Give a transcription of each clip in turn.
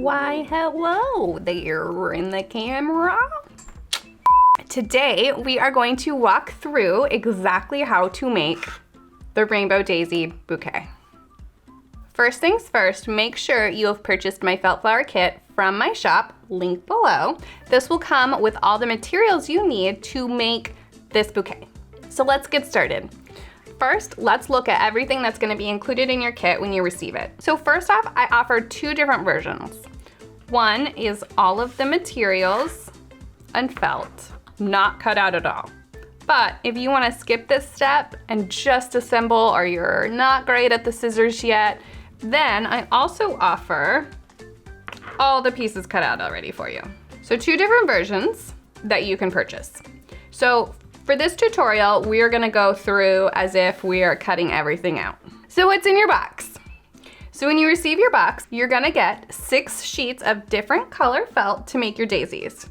Why, hello there in the camera. Today, we are going to walk through exactly how to make the Rainbow Daisy bouquet. First things first, make sure you have purchased my felt flower kit from my shop, link below. This will come with all the materials you need to make this bouquet. So let's get started. First, let's look at everything that's gonna be included in your kit when you receive it. So first off, I offer two different versions. One is all of the materials and felt, not cut out at all. But if you wanna skip this step and just assemble, or you're not great at the scissors yet, then I also offer all the pieces cut out already for you. So two different versions that you can purchase. So for this tutorial, we are gonna go through as if we are cutting everything out. So what's in your box? So when you receive your box, you're gonna get 6 sheets of different color felt to make your daisies.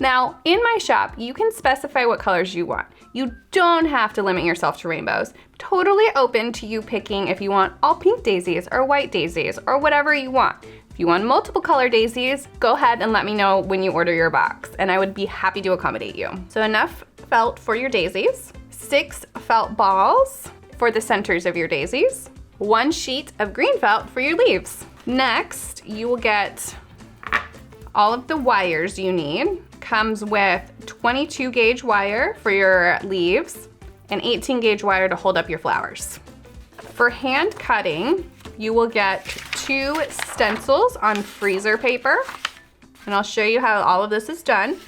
Now, in my shop, you can specify what colors you want. You don't have to limit yourself to rainbows. Totally open to you picking if you want all pink daisies or white daisies or whatever you want. If you want multiple color daisies, go ahead and let me know when you order your box, and I would be happy to accommodate you. So enough felt for your daisies, 6 felt balls for the centers of your daisies, 1 sheet of green felt for your leaves. Next, you will get all of the wires you need. Comes with 22 gauge wire for your leaves and 18 gauge wire to hold up your flowers. For hand cutting, you will get 2 stencils on freezer paper, and I'll show you how all of this is done,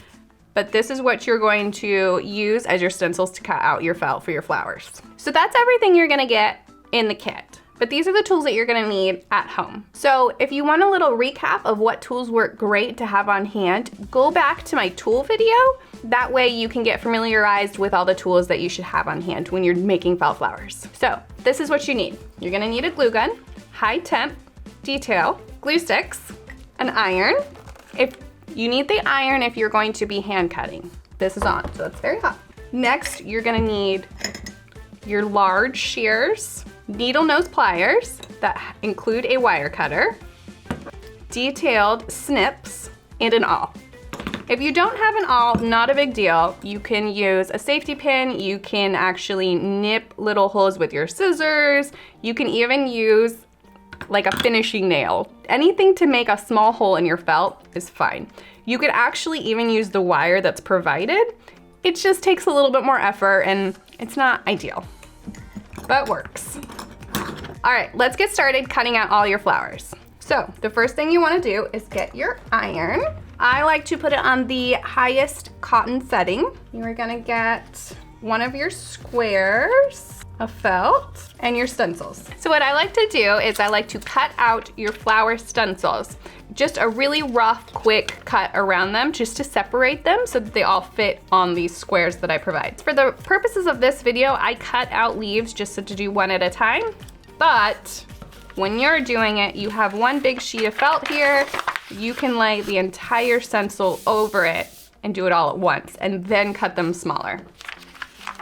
but this is what you're going to use as your stencils to cut out your felt for your flowers. So that's everything you're gonna get in the kit. But these are the tools that you're gonna need at home. So if you want a little recap of what tools work great to have on hand, go back to my tool video. That way you can get familiarized with all the tools that you should have on hand when you're making felt flowers. So this is what you need. You're gonna need a glue gun, high temp, detail, glue sticks, an iron. If you need the iron if you're going to be hand cutting. This is on, so it's very hot. Next, you're gonna need your large shears, needle nose pliers that include a wire cutter, detailed snips, and an awl. If you don't have an awl, not a big deal. You can use a safety pin. You can actually nip little holes with your scissors. You can even use like a finishing nail. Anything to make a small hole in your felt is fine. You could actually even use the wire that's provided. It just takes a little bit more effort and it's not ideal, but works. All right, let's get started cutting out all your flowers. So the first thing you wanna do is get your iron. I like to put it on the highest cotton setting. You're gonna get one of your squares of felt and your stencils. So what I like to do is I like to cut out your flower stencils. Just a really rough, quick cut around them just to separate them so that they all fit on these squares that I provide. For the purposes of this video, I cut out leaves just to do one at a time, but when you're doing it, you have one big sheet of felt here. You can lay the entire stencil over it and do it all at once and then cut them smaller.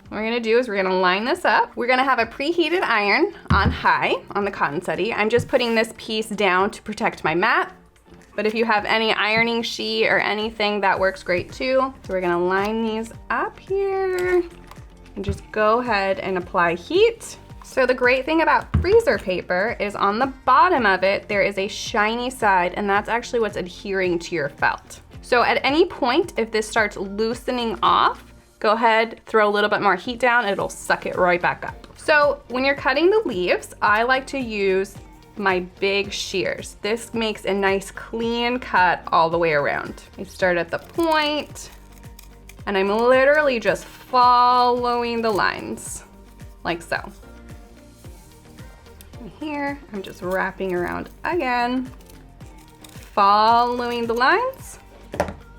What we're gonna do is we're gonna line this up. We're gonna have a preheated iron on high on the cotton setting. I'm just putting this piece down to protect my mat, but if you have any ironing sheet or anything, that works great too. So we're gonna line these up here and just go ahead and apply heat. So the great thing about freezer paper is on the bottom of it, there is a shiny side, and that's actually what's adhering to your felt. So at any point, if this starts loosening off, go ahead, throw a little bit more heat down, it'll suck it right back up. So when you're cutting the leaves, I like to use my big shears. This makes a nice clean cut all the way around. I start at the point, and I'm literally just following the lines, like so. And here, I'm just wrapping around again, following the lines,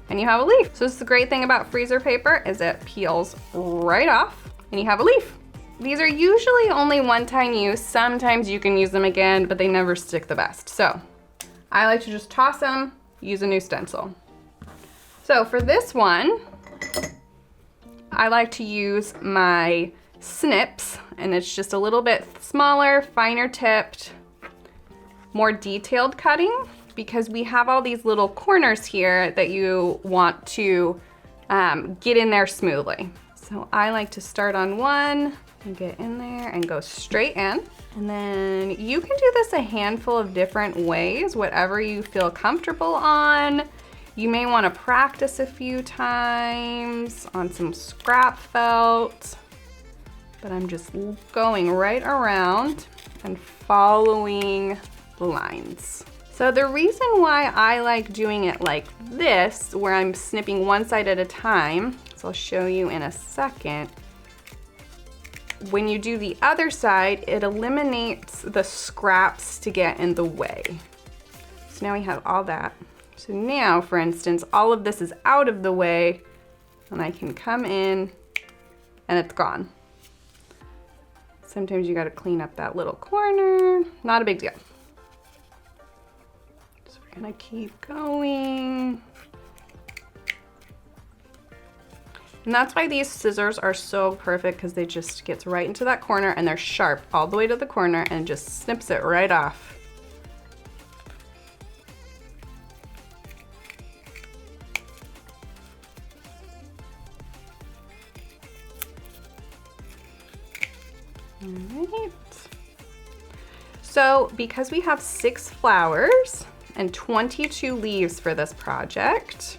and you have a leaf. So this is the great thing about freezer paper is it peels right off and you have a leaf. These are usually only one-time use. Sometimes you can use them again, but they never stick the best. So I like to just toss them, use a new stencil. So for this one, I like to use my snips, and it's just a little bit smaller, finer tipped, more detailed cutting. because we have all these little corners here that you want to get in there smoothly. So I like to start on one and get in there and go straight in. And then you can do this a handful of different ways, whatever you feel comfortable on. You may want to practice a few times on some scrap felt, but I'm just going right around and following the lines. So the reason why I like doing it like this, where I'm snipping one side at a time, so I'll show you in a second. When you do the other side, it eliminates the scraps to get in the way. So now we have all that. So now, for instance, all of this is out of the way, and I can come in and it's gone. Sometimes you gotta clean up that little corner. Not a big deal. So we're gonna keep going. And that's why these scissors are so perfect, because they just gets right into that corner and they're sharp all the way to the corner and just snips it right off. All right. So because we have 6 flowers and 22 leaves for this project,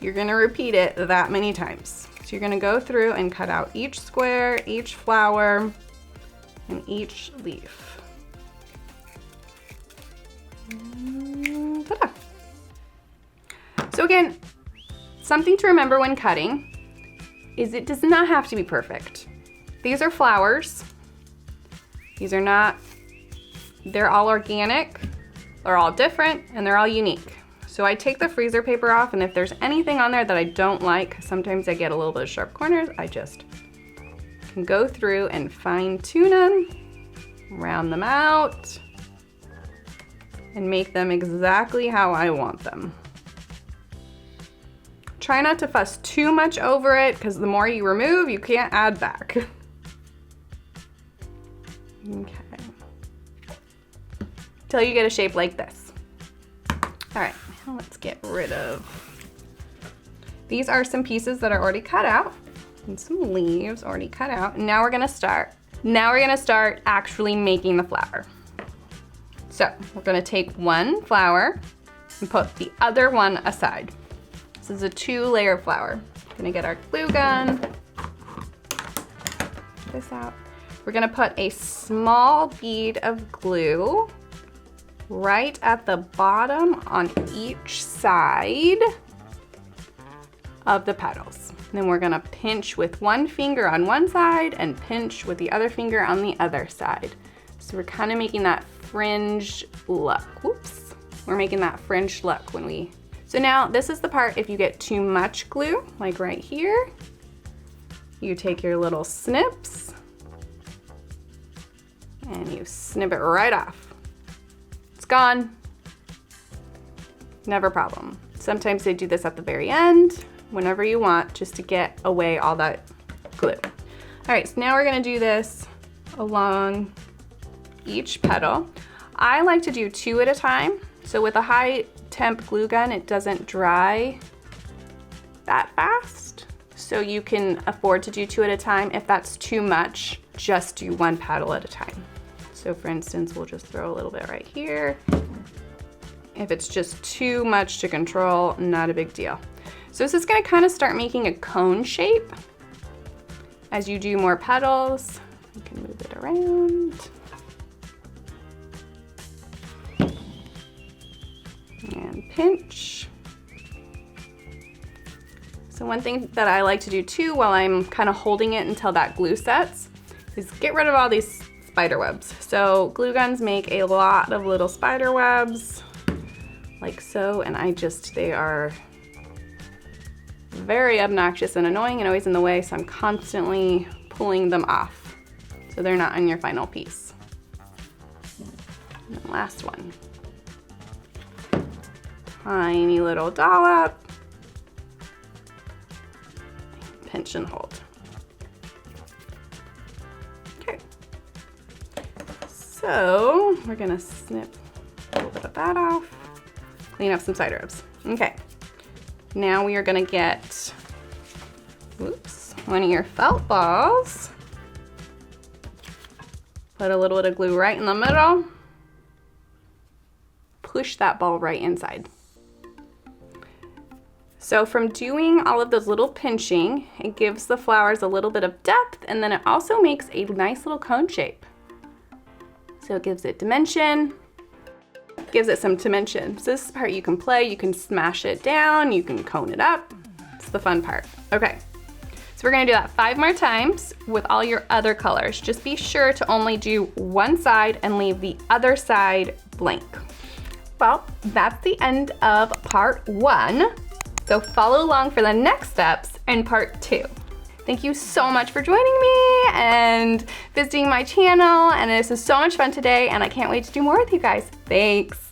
you're gonna repeat it that many times. So you're gonna go through and cut out each square, each flower, and each leaf. And ta-da. So again, something to remember when cutting is it does not have to be perfect. These are flowers. These are not, they're all organic, they're all different, and they're all unique. So I take the freezer paper off, and if there's anything on there that I don't like, sometimes I get a little bit of sharp corners, I just can go through and fine tune them, round them out, and make them exactly how I want them. Try not to fuss too much over it, because the more you remove, you can't add back. Okay. Till you get a shape like this. All right, now let's get rid of. These are some pieces that are already cut out and some leaves already cut out. And now we're gonna start. Now we're gonna start actually making the flower. So we're gonna take one flower and put the other one aside. This is a 2-layer flower. We're gonna get our glue gun. Get this out. We're gonna put a small bead of glue right at the bottom on each side of the petals. And then we're gonna pinch with one finger on one side and pinch with the other finger on the other side. So we're kind of making that fringe look. Whoops. We're making that fringe look when we. So now this is the part if you get too much glue, like right here, you take your little snips and you snip it right off. It's gone. Never a problem. Sometimes they do this at the very end, whenever you want, just to get away all that glue. All right, so now we're gonna do this along each petal. I like to do 2 at a time. So with a high temp glue gun, it doesn't dry that fast. So you can afford to do 2 at a time. If that's too much, just do 1 petal at a time. So for instance, we'll just throw a little bit right here. If it's just too much to control, not a big deal. So this is gonna kind of start making a cone shape. As you do more petals, you can move it around. And pinch. So one thing that I like to do too while I'm kind of holding it until that glue sets is get rid of all these spider webs. So glue guns make a lot of little spider webs like so, and they are very obnoxious and annoying and always in the way, so I'm constantly pulling them off so they're not on your final piece. And then last one. Tiny little dollop. Pinch and hold. Okay. So we're gonna snip a little bit of that off. clean up some side ropes. Okay, now we are gonna get, whoops, one of your felt balls. Put a little bit of glue right in the middle. Push that ball right inside. So from doing all of those little pinching, it gives the flowers a little bit of depth, and then it also makes a nice little cone shape. So it gives it dimension, gives it some dimension. So this is the part you can play, you can smash it down, you can cone it up. It's the fun part. Okay, so we're gonna do that 5 more times with all your other colors. Just be sure to only do one side and leave the other side blank. Well, that's the end of part 1. So follow along for the next steps in part 2. Thank you so much for joining me and visiting my channel, and this is so much fun today, and I can't wait to do more with you guys. Thanks.